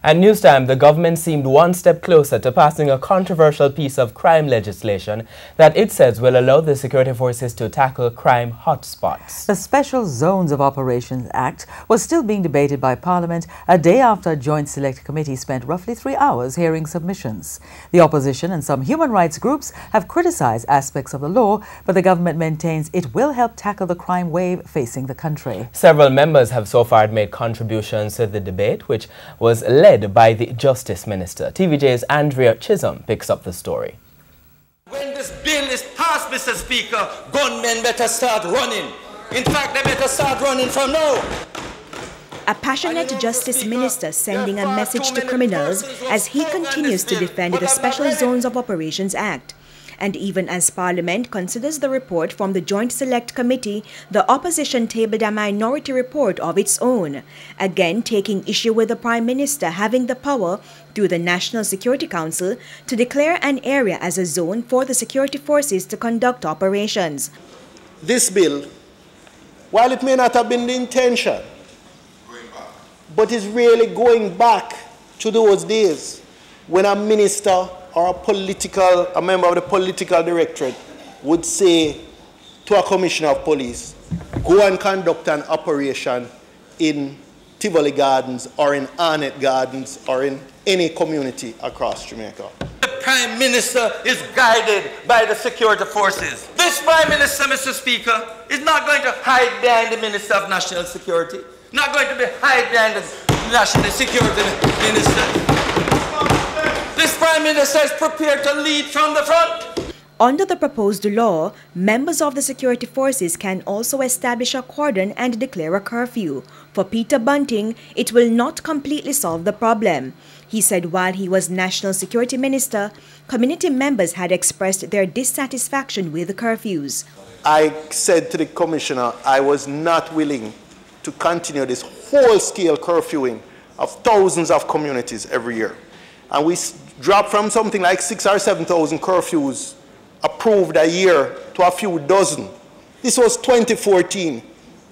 At Newstime, the government seemed one step closer to passing a controversial piece of crime legislation that it says will allow the security forces to tackle crime hotspots. The Special Zones of Operations Act was still being debated by Parliament a day after a joint select committee spent roughly 3 hours hearing submissions. The opposition and some human rights groups have criticized aspects of the law, but the government maintains it will help tackle the crime wave facing the country. Several members have so far made contributions to the debate, which was led by the Justice Minister. TVJ's ANDREA CHISHOLM picks up the story. When this bill is passed, Mr. Speaker, gunmen better start running. In fact, they better start running from now. A passionate Justice Minister sending a message to criminals as he continues to defend the Special Zones of Operations Act. And even as Parliament considers the report from the Joint Select Committee, the opposition tabled a minority report of its own, again taking issue with the Prime Minister having the power, through the National Security Council, to declare an area as a zone for the security forces to conduct operations. This bill, while it may not have been the intention, but is really going back to those days when a minister or a member of the political directorate would say to a commissioner of police, go and conduct an operation in Tivoli Gardens or in Arnett Gardens or in any community across Jamaica. The Prime Minister is guided by the security forces. This Prime Minister, Mr. Speaker, is not going to hide behind the Minister of National Security, not going to be hide behind the National Security Minister. This Prime Minister is prepared to lead from the front. Under the proposed law, members of the security forces can also establish a cordon and declare a curfew. For Peter Bunting, it will not completely solve the problem. He said while he was National Security Minister, community members had expressed their dissatisfaction with the curfews. I said to the Commissioner I was not willing to continue this whole-scale curfewing of thousands of communities every year. And we dropped from something like 6,000 or 7,000 curfews approved a year to a few dozen. This was 2014,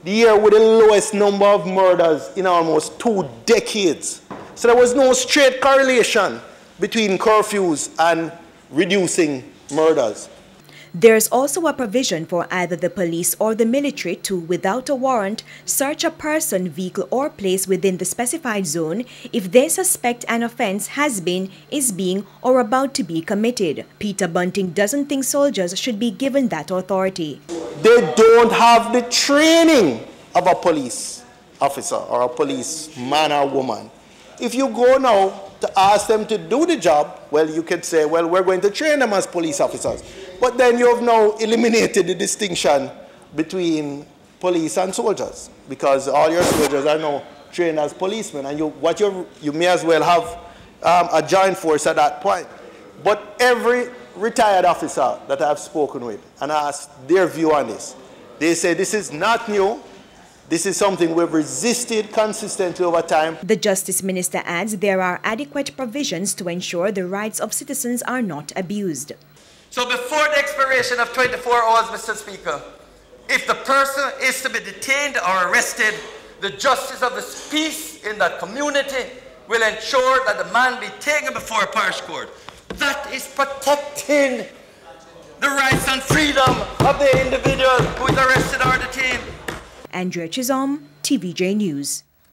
the year with the lowest number of murders in almost 2 decades. So there was no straight correlation between curfews and reducing murders. There's also a provision for either the police or the military to, without a warrant, search a person, vehicle or place within the specified zone if they suspect an offense has been, is being or about to be committed. Peter Bunting doesn't think soldiers should be given that authority. They don't have the training of a police officer or a policeman or woman. If you go now to ask them to do the job, well, you could say, well, we're going to train them as police officers. But then you have now eliminated the distinction between police and soldiers, because all your soldiers are now trained as policemen, and you may as well have a joint force at that point. But every retired officer that I've spoken with and asked their view on this, they say this is not new. This is something we've resisted consistently over time. The Justice Minister adds there are adequate provisions to ensure the rights of citizens are not abused. So before the expiration of 24 hours, Mr. Speaker, if the person is to be detained or arrested, the justice of the peace in that community will ensure that the man be taken before a parish court. That is protecting the rights and freedom of the individual who is arrested or detained. ANDREA CHISHOLM, TVJ News.